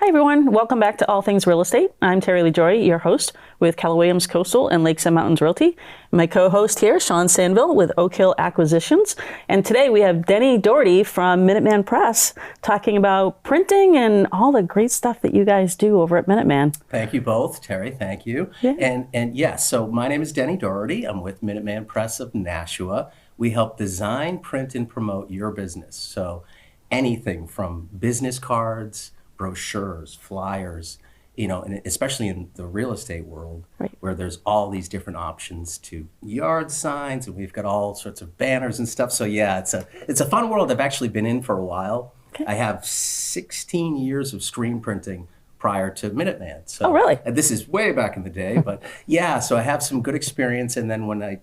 Hi, everyone. Welcome back to All Things Real Estate. I'm Terry Lajoie, your host with Keller Williams Coastal and Lakes and Mountains Realty. My co-host here, Shaun Sanville with Oak Hill Acquisitions. And today we have Denny Doherty from Minuteman Press talking about printing and all the great stuff that you guys do over at Minuteman. Thank you both, Terry. Thank you. Yeah. And yes, so my name is Denny Doherty. I'm with Minuteman Press of Nashua. We help design, print, and promote your business. So anything from business cards, brochures, flyers, and especially in the real estate world, right, where there's all these different options to yard signs, and we've got all sorts of banners and stuff. So yeah, it's a fun world I've actually been in for a while. Okay. I have 16 years of screen printing prior to Minuteman. So, oh, really? And this is way back in the day, but yeah, so I have some good experience. And then when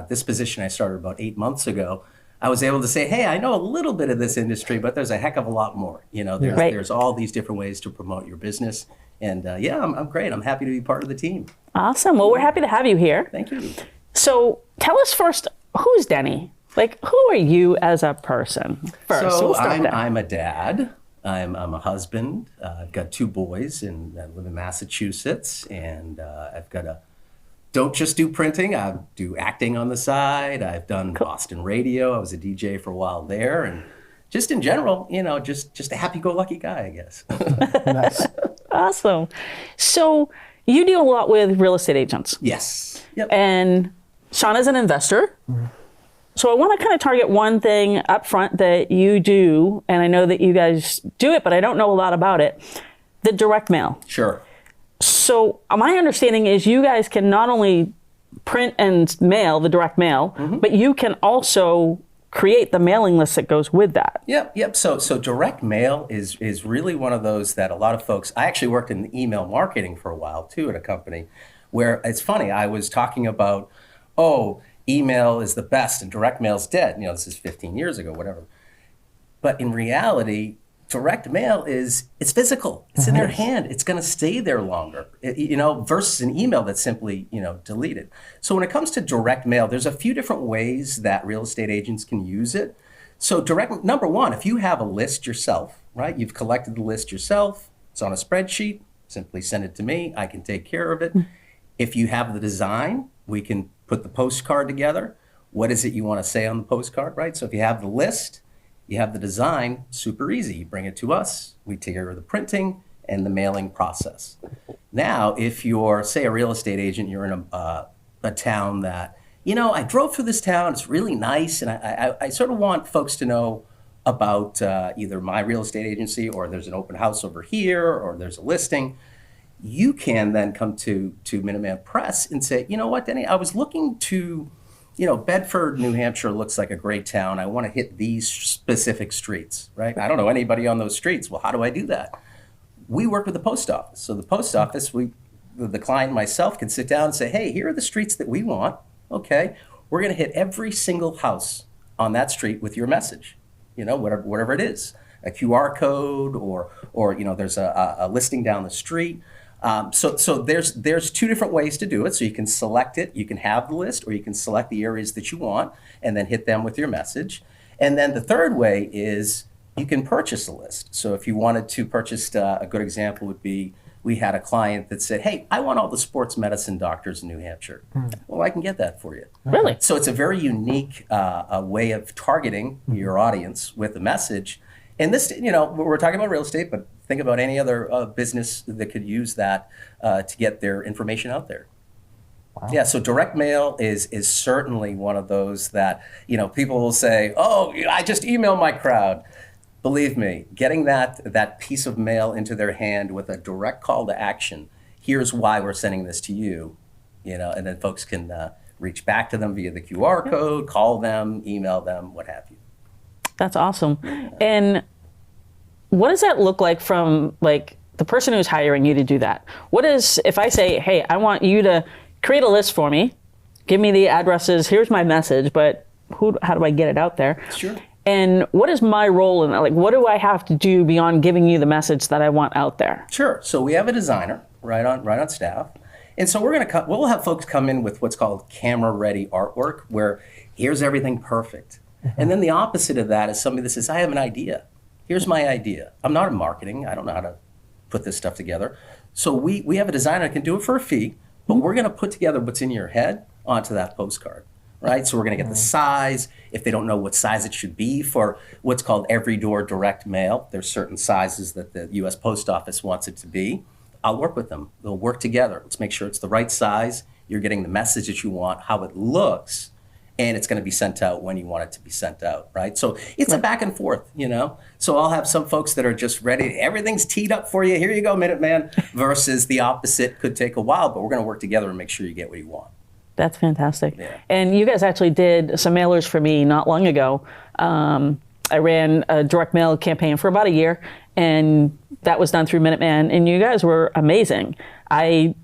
this position I started about 8 months ago, I was able to say, hey, I know a little bit of this industry, but there's a heck of a lot more. There's all these different ways to promote your business. And yeah, I'm great. I'm happy to be part of the team. Awesome. Well, we're happy to have you here. Thank you. So tell us first, who's Denny? Like, who are you as a person first? So I'm a dad. I'm a husband. I've got 2 boys and I live in Massachusetts. And I've got don't just do printing, I do acting on the side. I've done Boston radio. I was a DJ for a while there. And just in general, just a happy-go-lucky guy, I guess. Nice. Awesome. So you deal a lot with real estate agents. Yes. Yep. And Shaun is an investor. Mm-hmm. So I want to kind of target one thing up front that you do, and I know that you guys do it, but I don't know a lot about it, the direct mail. Sure. So my understanding is you guys can not only print and mail the direct mail, mm-hmm, but you can also create the mailing list that goes with that. Yep. So direct mail is really one of those that a lot of folks, I actually worked in email marketing for a while too at a company where it's funny, I was talking about, email is the best and direct mail's dead. This is 15 years ago, whatever. But in reality, direct mail it's physical. It's in their hand. It's going to stay there longer, versus an email that's simply, deleted. So when it comes to direct mail, there's a few different ways that real estate agents can use it. So number one, if you have a list yourself, right? You've collected the list yourself. It's on a spreadsheet. Simply send it to me. I can take care of it. If you have the design, we can put the postcard together. What is it you want to say on the postcard, right? So if you have the list, you have the design, super easy. You bring it to us. We take care of the printing and the mailing process. Now, if you're, say, a real estate agent, you're in a town that, I drove through this town. It's really nice. And I sort of want folks to know about either my real estate agency or there's an open house over here or there's a listing. You can then come to Minuteman Press and say, you know what, Denny, I was looking to, Bedford, New Hampshire looks like a great town. I want to hit these specific streets, right? I don't know anybody on those streets. Well, how do I do that? We work with the post office. So the post office, the client and myself can sit down and say, hey, here are the streets that we want. Okay, we're going to hit every single house on that street with your message, whatever it is, a QR code or there's a listing down the street. So there's 2 different ways to do it. So you can select it, you can have the list, or you can select the areas that you want and then hit them with your message. And then the third way is you can purchase a list. So if you wanted to purchase, a good example would be, we had a client that said, hey, I want all the sports medicine doctors in New Hampshire. Well, I can get that for you. Really? So it's a very unique way of targeting your audience with a message. And this, we're talking about real estate, but think about any other business that could use that to get their information out there. Wow. Yeah, so direct mail is certainly one of those that, people will say, oh, I just email my crowd. Believe me, getting that piece of mail into their hand with a direct call to action, here's why we're sending this to you, and then folks can reach back to them via the QR code, call them, email them, what have you. That's awesome. And what does that look like from the person who's hiring you to do that? What is, if I say, hey, I want you to create a list for me, give me the addresses, here's my message, but how do I get it out there? Sure. And what is my role in that? What do I have to do beyond giving you the message that I want out there? Sure. So we have a designer right on staff. And so we'll have folks come in with what's called camera-ready artwork, where here's everything perfect. And then the opposite of that is somebody that says, I have an idea. Here's my idea. I'm not in marketing. I don't know how to put this stuff together. So we have a designer that can do it for a fee, but we're going to put together what's in your head onto that postcard, right? So we're going to get the size. If they don't know what size it should be for what's called every door direct mail, there's certain sizes that the U.S. Post Office wants it to be. I'll work with them. They'll work together. Let's make sure it's the right size. You're getting the message that you want, how it looks, and it's going to be sent out when you want it to be sent out, right? So it's a back and forth, you know? So I'll have some folks that are just ready. Everything's teed up for you. Here you go, Minuteman. Versus the opposite could take a while, but we're going to work together and make sure you get what you want. That's fantastic. Yeah. And you guys actually did some mailers for me not long ago. I ran a direct mail campaign for about a year, and that was done through Minuteman, and you guys were amazing. I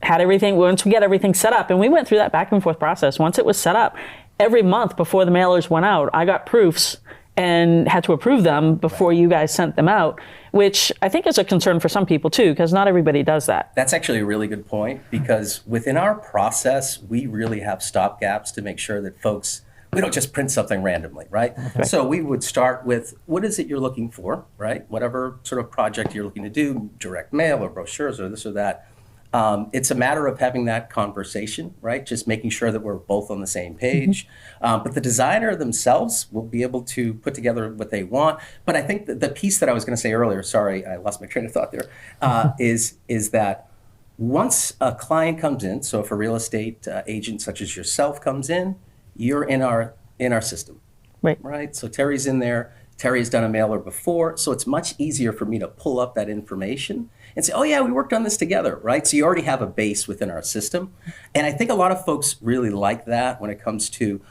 had everything, once we get everything set up, and we went through that back and forth process. Once it was set up, every month before the mailers went out, I got proofs and had to approve them before you guys sent them out, which I think is a concern for some people too, because not everybody does that. That's actually a really good point, because within our process, we really have stopgaps to make sure that folks, we don't just print something randomly, right? Okay. So we would start with, what is it you're looking for, right? Whatever sort of project you're looking to do, direct mail or brochures or this or that. It's a matter of having that conversation, right? Just making sure that we're both on the same page. But the designer themselves will be able to put together what they want. But I think that the piece that I was going to say earlier, sorry, I lost my train of thought there, is that once a client comes in, so if a real estate agent such as yourself comes in, you're in our system, right? So Terry's in there. Terry's done a mailer before, so it's much easier for me to pull up that information and say, oh yeah, we worked on this together, right? So you already have a base within our system. And I think a lot of folks really like that when it comes to,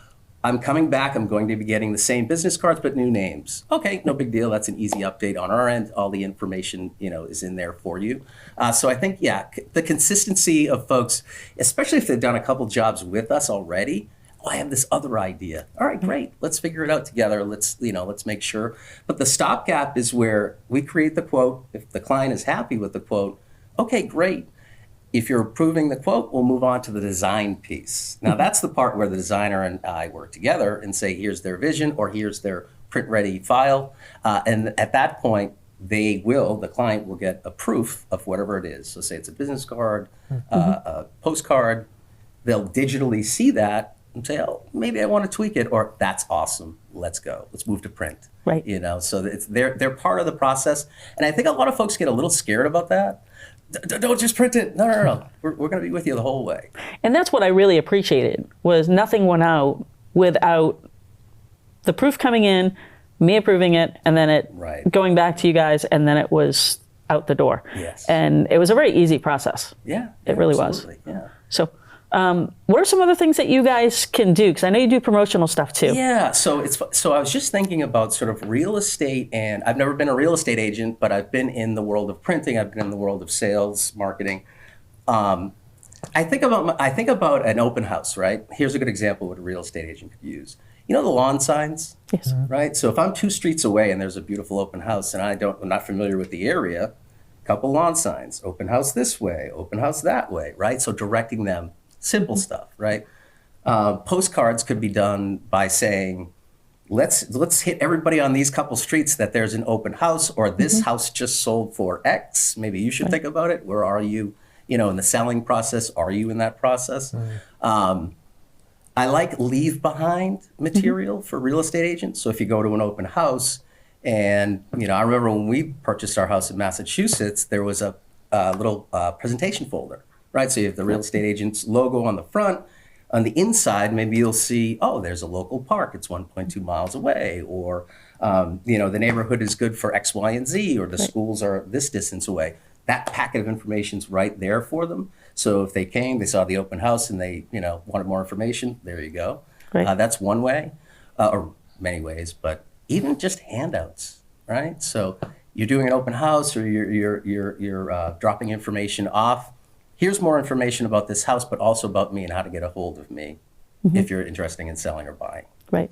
I'm coming back, I'm going to be getting the same business cards, but new names. Okay, no big deal, that's an easy update on our end. All the information, is in there for you. So I think, yeah, the consistency of folks, especially if they've done a couple jobs with us already, I have this other idea. All right, great. Let's figure it out together. Let's make sure. But the stopgap is where we create the quote. If the client is happy with the quote, okay, great. If you're approving the quote, we'll move on to the design piece. Now, that's the part where the designer and I work together and say, here's their vision or here's their print-ready file. And at that point, the client will get a proof of whatever it is. So say it's a business card, a postcard. They'll digitally see that and say, oh, maybe I want to tweak it, or that's awesome, let's go, let's move to print. Right. So they're part of the process. And I think a lot of folks get a little scared about that. Don't just print it. No. We're going to be with you the whole way. And that's what I really appreciated, was nothing went out without the proof coming in, me approving it, and then it going back to you guys, and then it was out the door. Yes. And it was a very easy process. Yeah. It really absolutely. was. Yeah. So what are some other things that you guys can do? Because I know you do promotional stuff too. Yeah, so I was just thinking about sort of real estate, and I've never been a real estate agent, but I've been in the world of printing. I've been in the world of sales, marketing. I think about an open house, right? Here's a good example of what a real estate agent could use. You know the lawn signs? Yes. Right? So if I'm 2 streets away and there's a beautiful open house and I'm not familiar with the area, couple lawn signs, open house this way, open house that way, right? So directing them. Simple stuff, right? Postcards could be done by saying, let's hit everybody on these couple streets that there's an open house, or this house just sold for X. Maybe you should think about it. Where are you, in the selling process? Are you in that process? I like leave behind material for real estate agents. So if you go to an open house, and I remember when we purchased our house in Massachusetts, there was a little presentation folder. Right, so you have the real estate agent's logo on the front. On the inside, maybe you'll see, oh, there's a local park. It's 1.2 miles away. Or, the neighborhood is good for X, Y, and Z. Or the schools are this distance away. That packet of information's right there for them. So if they came, they saw the open house, and they, wanted more information, there you go. Right. That's one way, or many ways. But even just handouts, right? So you're doing an open house, or you're dropping information off. Here's more information about this house, but also about me and how to get a hold of me if you're interested in selling or buying.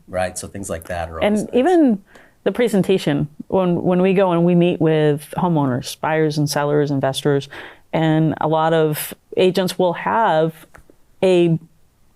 Right. So things like that are always nice. Even the presentation, when we go and we meet with homeowners, buyers and sellers, investors, and a lot of agents will have a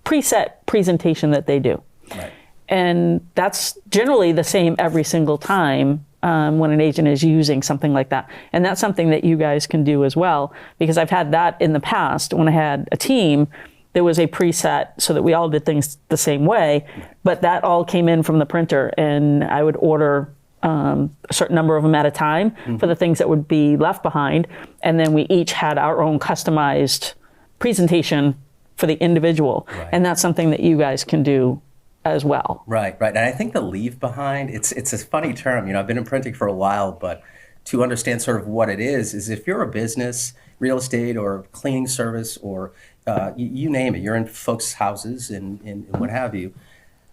preset presentation that they do. Right. And that's generally the same every single time. when an agent is using something like that. And that's something that you guys can do as well, because I've had that in the past when I had a team. There was a preset so that we all did things the same way, but that all came in from the printer, and I would order a certain number of them at a time for the things that would be left behind. And then we each had our own customized presentation for the individual. Right. And that's something that you guys can do as well. Right. And I think the leave behind, it's a funny term. I've been in printing for a while, but to understand sort of what it is if you're a business, real estate or cleaning service or you name it, you're in folks' houses and what have you,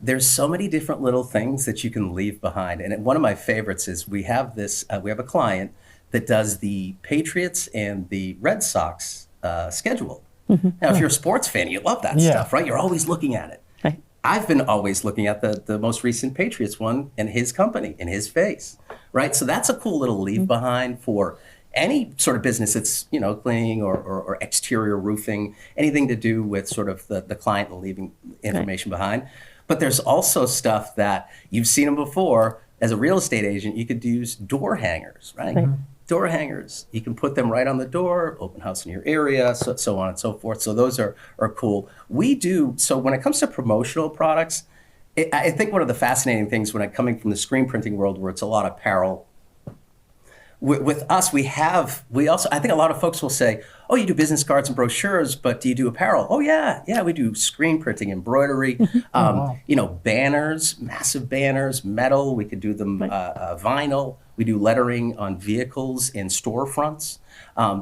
there's so many different little things that you can leave behind. And one of my favorites is we have a client that does the Patriots and the Red Sox schedule. Now, if you're a sports fan, you love that stuff, right? You're always looking at it. Right. I've been always looking at the most recent Patriots one and his company and his face, right? So that's a cool little leave behind for any sort of business that's, cleaning or exterior roofing, anything to do with sort of the client and leaving information behind. But there's also stuff that you've seen them before. As a real estate agent, you could use door hangers, right? Door hangers. You can put them right on the door, open house in your area, so on and so forth. So those are cool. So when it comes to promotional products, I think one of the fascinating things when I'm coming from the screen printing world where it's a lot of apparel, with us, we also, I think a lot of folks will say, oh, you do business cards and brochures, but do you do apparel? Oh, yeah, we do screen printing, embroidery, banners, massive banners, metal. We could do them vinyl. We do lettering on vehicles and storefronts.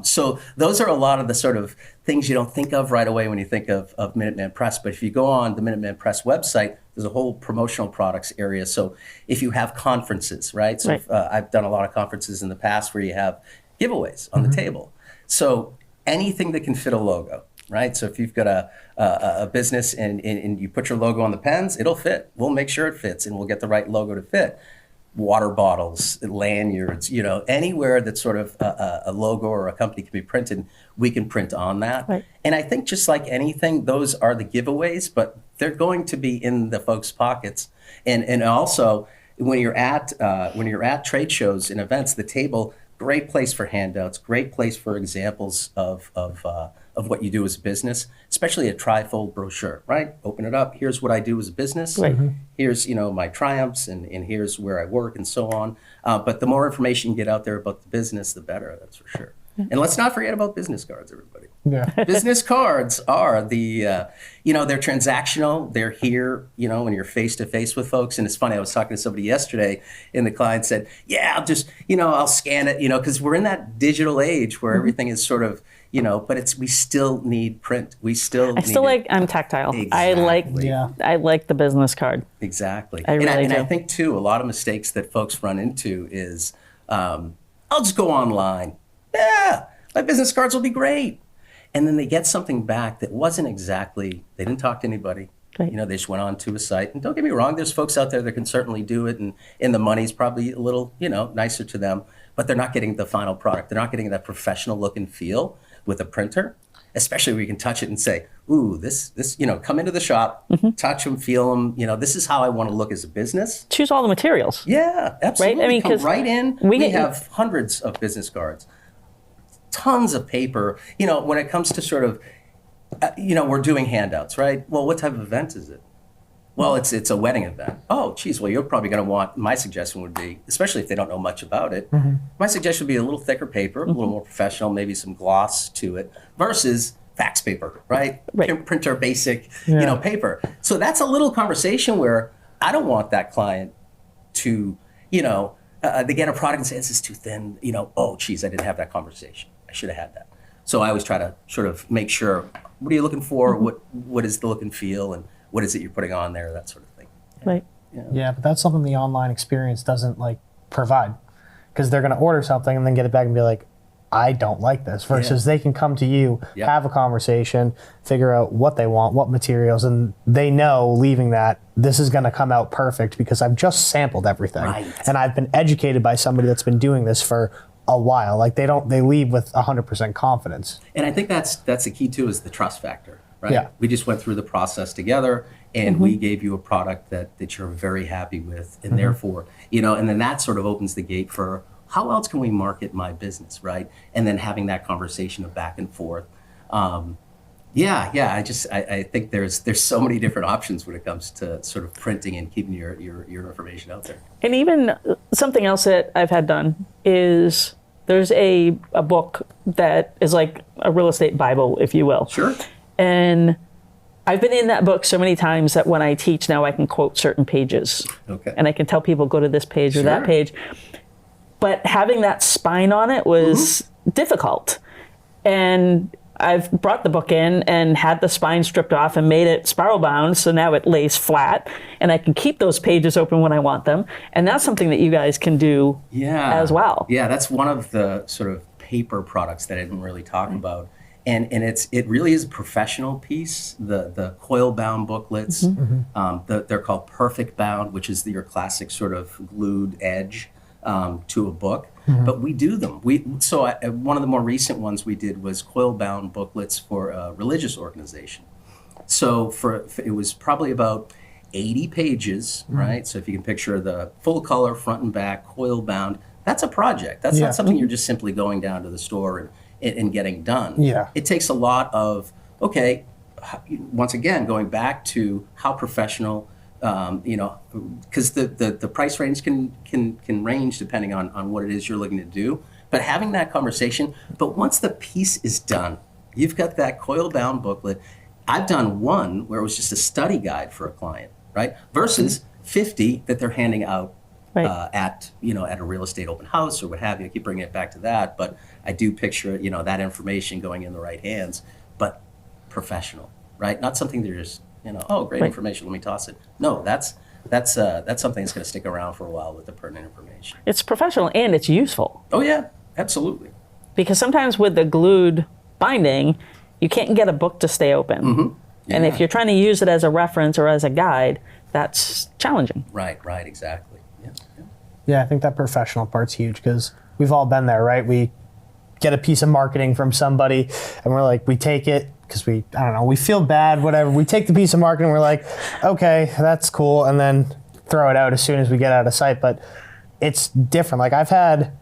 So those are a lot of the sort of things you don't think of right away when you think of Minuteman Press. But if you go on the Minuteman Press website, there's a whole promotional products area. So if you have conferences, right? So I've done a lot of conferences in the past where you have giveaways on the table. So anything that can fit a logo, right? So if you've got a business and you put your logo on the pens, it'll fit. We'll make sure it fits and we'll get the right logo to fit. Water bottles, lanyards, anywhere that sort of a logo or a company can be printed, we can print on that. Right. And I think just like anything, those are the giveaways, but they're going to be in the folks' pockets. And also when you're at trade shows and events, the table, great place for handouts, great place for examples of what you do as a business, especially a trifold brochure, right? Open it up. Here's what I do as a business. Right. Here's, my triumphs and here's where I work and so on. But the more information you get out there about the business, the better, that's for sure. And let's not forget about business cards, everybody. Yeah. Business cards are they're transactional. They're here, when you're face to face with folks. And it's funny, I was talking to somebody yesterday and the client said, yeah, I'll just, I'll scan it, because we're in that digital age where everything is sort of, but we still need print. I'm tactile. Exactly. I like the business card. Exactly. I really do. I think too, a lot of mistakes that folks run into is, I'll just go online. Yeah, my business cards will be great. And then they get something back that wasn't exactly, they didn't talk to anybody. Right. They just went on to a site. And don't get me wrong, there's folks out there that can certainly do it. And the money's probably a little, nicer to them. But they're not getting the final product. They're not getting that professional look and feel with a printer, especially where you can touch it and say, ooh, this, come into the shop, touch them, feel them. This is how I want to look as a business. Choose all the materials. Yeah, absolutely. Right? Come right in. We have hundreds of business cards. Tons of paper, when it comes to sort of, we're doing handouts, right? Well, what type of event is it? Well, it's a wedding event. Oh, geez, well, you're probably going to want, my suggestion would be, especially if they don't know much about it, my suggestion would be a little thicker paper, a little more professional, maybe some gloss to it, versus fax paper, right? Printer basic, paper. So that's a little conversation where I don't want that client to, they get a product and say, this is too thin, oh, geez, I didn't have that conversation. I should have had that. So I always try to sort of make sure, what are you looking for? What is the look and feel? And what is it you're putting on there? That sort of thing. Right. Yeah, but that's something the online experience doesn't provide, because they're going to order something and then get it back and be like, I don't like this, versus they can come to you, have a conversation, figure out what they want, what materials, and they know leaving that this is going to come out perfect because I've just sampled everything. Right. And I've been educated by somebody that's been doing this for a while. They leave with 100% confidence. And I think that's the key too, is the trust factor, right? Yeah. We just went through the process together. and we gave you a product that you're very happy with, and therefore, and then that sort of opens the gate for how else can we market my business, right? And then having that conversation of back and forth. I think there's so many different options when it comes to sort of printing and keeping your information out there. And even something else that I've had done is there's a book that is like a real estate Bible, if you will. Sure. And I've been in that book so many times that when I teach now, I can quote certain pages. Okay. And I can tell people go to this page or that page. But having that spine on it was difficult. And I've brought the book in and had the spine stripped off and made it spiral bound, so now it lays flat, and I can keep those pages open when I want them. And that's something that you guys can do as well. Yeah, that's one of the sort of paper products that I didn't really talk about. And it really is a professional piece. The coil bound booklets, they're called perfect bound, which is your classic sort of glued edge to a book. But we do them. One of the more recent ones we did was coil bound booklets for a religious organization. So it was probably about 80 pages, right? So if you can picture the full color front and back coil bound, that's a project. That's not something you're just simply going down to the store and getting done. Yeah. It takes a lot of, once again, going back to how professional, because the price range can range depending on what it is you're looking to do. But having that conversation, but once the piece is done, you've got that coil bound booklet. I've done one where it was just a study guide for a client, right? Versus 50 that they're handing out at a real estate open house or what have you. I keep bringing it back to that, but I do picture that information going in the right hands, but professional, right? Not something they're just great information, let me toss it. No, that's something that's going to stick around for a while with the pertinent information. It's professional and it's useful. Oh yeah, absolutely. Because sometimes with the glued binding, you can't get a book to stay open. Yeah. And if you're trying to use it as a reference or as a guide, that's challenging. Right, exactly. Yeah, I think that professional part's huge because we've all been there, right? We get a piece of marketing from somebody and we're like, we take it because we feel bad, whatever. We take the piece of marketing and we're like, okay, that's cool. And then throw it out as soon as we get out of sight. But it's different. Like I've had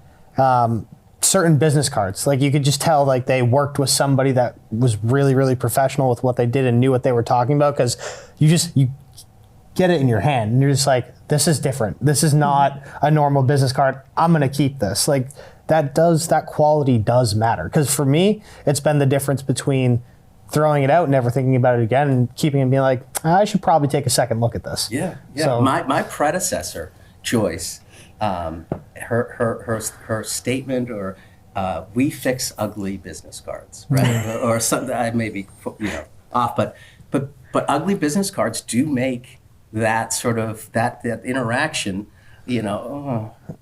certain business cards, like you could just tell like they worked with somebody that was really, really professional with what they did and knew what they were talking about because you get it in your hand and you're just like, this is different. This is not a normal business card. I'm going to keep this. Like that quality does matter. Because for me, it's been the difference between throwing it out and never thinking about it again and keeping it and being like, I should probably take a second look at this. Yeah. So, my predecessor, Joyce, her statement or we fix ugly business cards, right? or something. I may be off, but ugly business cards do make that sort of that interaction,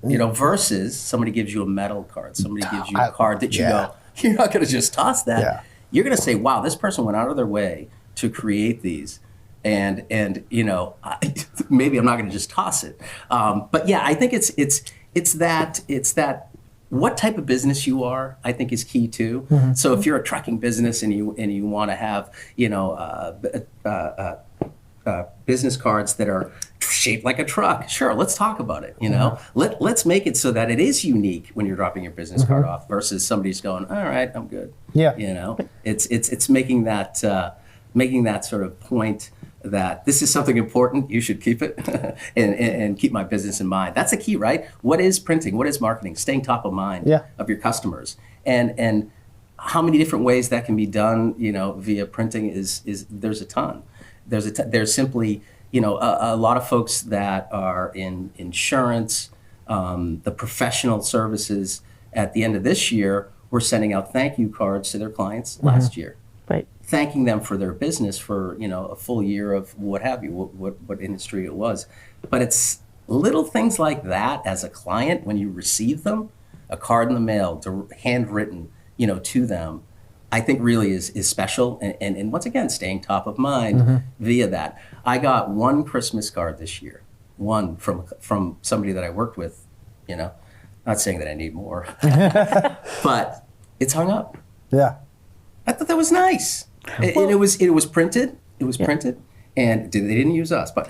versus somebody gives you a metal card, somebody gives you a card that you go, you're not going to just toss that. Yeah. You're going to say, wow, this person went out of their way to create these. And maybe I'm not going to just toss it. But yeah, I think it's that what type of business you are, I think is key too. Mm-hmm. So if you're a trucking business and you want to have, business cards that are shaped like a truck, sure, let's talk about it. Let's make it so that it is unique when you're dropping your business card off versus somebody's going, all right, I'm good. Yeah. It's making that sort of point that this is something important, you should keep it and keep my business in mind. That's the key, right? What is printing? What is marketing? Staying top of mind of your customers. And how many different ways that can be done, via printing is there's a ton. There's simply, a lot of folks that are in insurance, the professional services. At the end of this year, we're sending out thank you cards to their clients last year. Right. Thanking them for their business for, a full year of what have you, what industry it was. But it's little things like that as a client, when you receive them, a card in the mail, handwritten, to them, I think really is special. And once again, staying top of mind via that. I got one Christmas card this year, one from somebody that I worked with, not saying that I need more, but it's hung up. Yeah. I thought that was nice. And it was printed. It was printed. And they didn't use us, but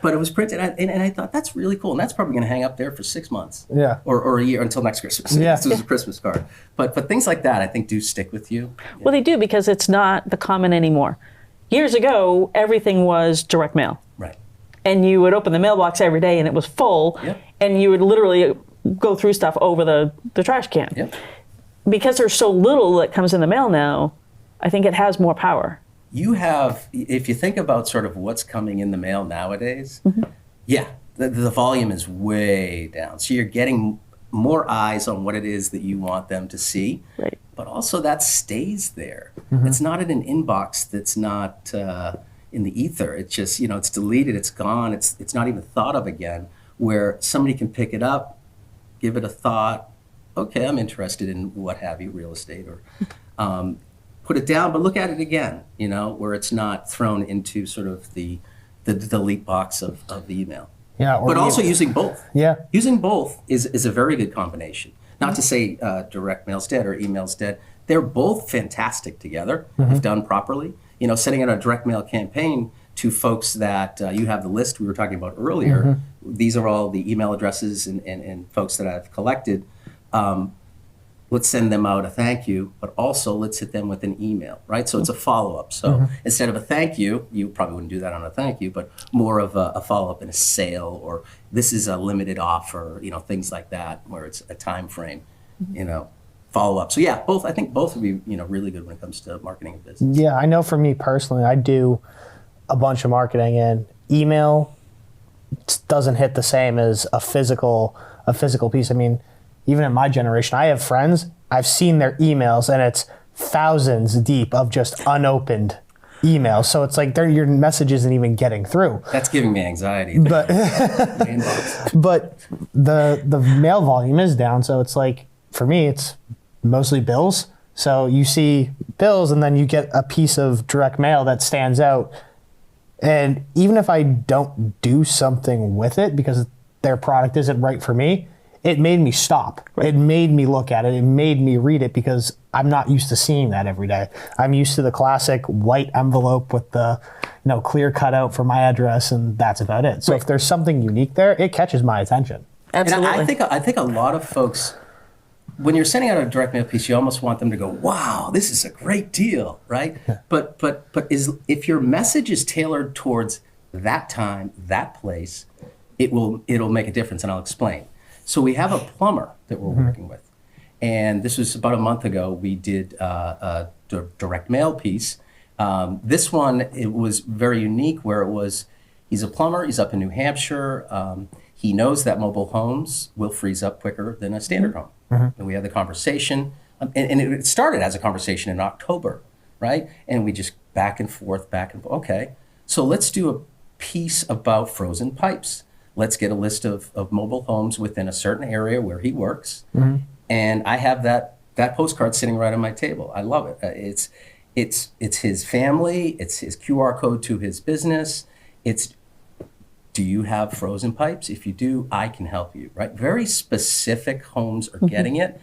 but it was printed, and I thought that's really cool, and that's probably going to hang up there for 6 months, or a year until next Christmas. This was a Christmas card, but things like that I think do stick with you. Well, they do, because it's not the common anymore. Years ago, everything was direct mail, right? And you would open the mailbox every day, and it was full, and you would literally go through stuff over the trash can. Yep. Because there's so little that comes in the mail now, I think it has more power. You have, if you think about sort of what's coming in the mail nowadays, the volume is way down. So you're getting more eyes on what it is that you want them to see. Right. But also that stays there. It's not in an inbox that's not in the ether. It's just, it's deleted, it's gone, it's not even thought of again, where somebody can pick it up, give it a thought, okay, I'm interested in what have you, real estate, or put it down, but look at it again, where it's not thrown into sort of the delete box of the email. Yeah, but also using both. Yeah. Using both is a very good combination. Not to say direct mail's dead or email's dead. They're both fantastic together if done properly. Setting out a direct mail campaign to folks that you have the list we were talking about earlier. These are all the email addresses and folks that I've collected. Let's send them out a thank you, but also let's hit them with an email, right? So it's a follow-up. So instead of a thank you, you probably wouldn't do that on a thank you, but more of a follow-up in a sale, or this is a limited offer, things like that, where it's a time frame, follow-up. So yeah, I think both would be, really good when it comes to marketing a business. Yeah, I know for me personally, I do a bunch of marketing, and email doesn't hit the same as a physical piece. I mean, even in my generation, I have friends, I've seen their emails, and it's thousands deep of just unopened emails. So it's like your message isn't even getting through. That's giving me anxiety. But the mail volume is down. So it's like, for me, it's mostly bills. So you see bills, and then you get a piece of direct mail that stands out. And even if I don't do something with it because their product isn't right for me, it made me stop. Right. It made me look at it. It made me read it, because I'm not used to seeing that every day. I'm used to the classic white envelope with the clear cutout for my address, and that's about it. So if there's something unique there, it catches my attention. Absolutely. And I think a lot of folks, when you're sending out a direct mail piece, you almost want them to go, wow, this is a great deal, right? Yeah. But if your message is tailored towards that time, that place, it'll make a difference, and I'll explain. So we have a plumber that we're working with, and this was about a month ago. We did a direct mail piece. This one, it was very unique, where he's a plumber, he's up in New Hampshire. He knows that mobile homes will freeze up quicker than a standard home. And we had the conversation, and it started as a conversation in October, right? And we just back and forth. Okay, so let's do a piece about frozen pipes. Let's get a list of mobile homes within a certain area where he works. And I have that postcard sitting right on my table. I love it. It's his family. It's his QR code to his business. Do you have frozen pipes? If you do, I can help you, right? Very specific homes are getting it.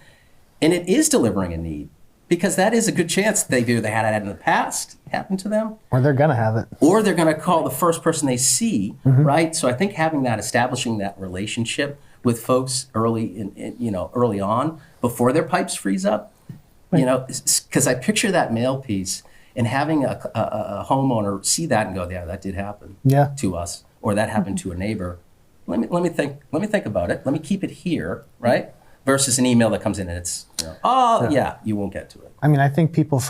And it is delivering a need, because that is a good chance they had it in the past, happened to them. Or they're going to have it. Or they're going to call the first person they see, right? So I think establishing that relationship with folks early on, before their pipes freeze up, because I picture that mail piece and having a homeowner see that and go, yeah, that did happen to us. Or that happened to a neighbor. Let me think about it. Let me keep it here, right? Versus an email that comes in and it's, you won't get to it. I mean, I think people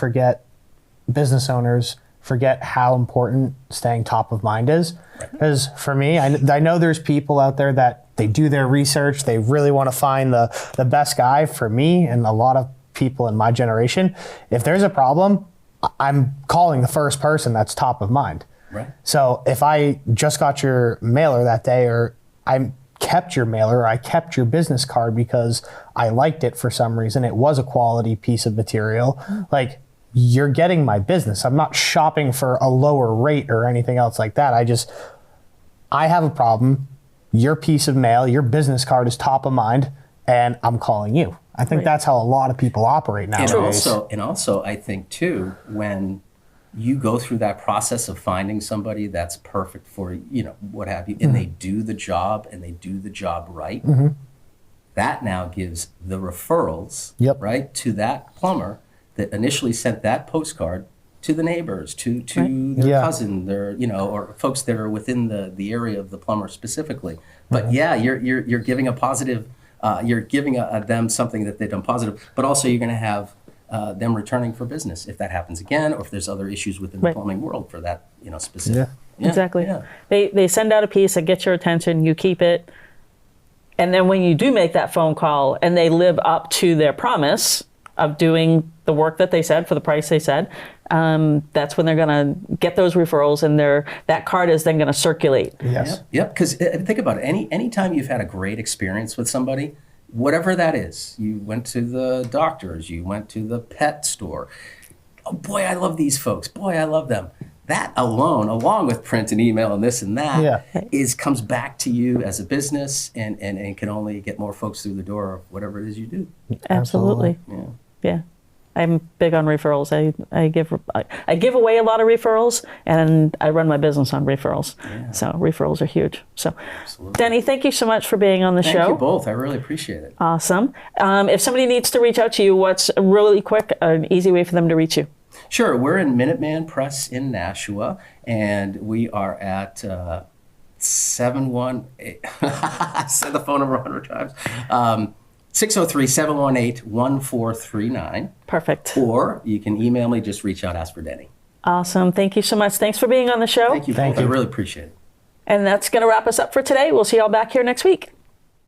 business owners forget how important staying top of mind is. Because for me, I know there's people out there that they do their research, they really want to find the best guy. For me, and a lot of people in my generation, if there's a problem, I'm calling the first person that's top of mind. Right. So if I just got your mailer that day, or I kept your mailer, or I kept your business card because I liked it for some reason, it was a quality piece of material, like, you're getting my business. I'm not shopping for a lower rate or anything else like that. I have a problem. Your piece of mail, your business card is top of mind, and I'm calling you. I think that's how a lot of people operate nowadays. And also, I think too, when you go through that process of finding somebody that's perfect for, what have you, and they do the job and they do the job right, that now gives the referrals, right, to that plumber that initially sent that postcard to the neighbors, to their cousin, their, or folks that are within the area of the plumber specifically. But you're giving a positive, you're giving them something that they've done positive, but also you're going to have them returning for business if that happens again, or if there's other issues within the plumbing world for that, specific. Exactly. They send out a piece that gets your attention, you keep it, and then when you do make that phone call and they live up to their promise of doing the work that they said for the price they said, that's when they're going to get those referrals, and that card is then going to circulate. Yes. Yep. Because think about it. Any time you've had a great experience with somebody, whatever that is, you went to the doctors, you went to the pet store. Oh boy, I love these folks. Boy, I love them. That alone, along with print and email and this and that, comes back to you as a business, and can only get more folks through the door of whatever it is you do. Absolutely. Yeah. I'm big on referrals. I give away a lot of referrals, and I run my business on referrals. Yeah. So referrals are huge. So, absolutely. Denny, thank you so much for being on the show. Thank you both. I really appreciate it. Awesome. If somebody needs to reach out to you, what's a really quick, an easy way for them to reach you? Sure. We're in Minuteman Press in Nashua, and we are at 718. I said the phone number 100 times. 603-718-1439. Perfect. Or you can email me, just reach out, ask for Denny. Awesome. Thank you so much. Thanks for being on the show. Thank you. I really appreciate it. And that's going to wrap us up for today. We'll see you all back here next week.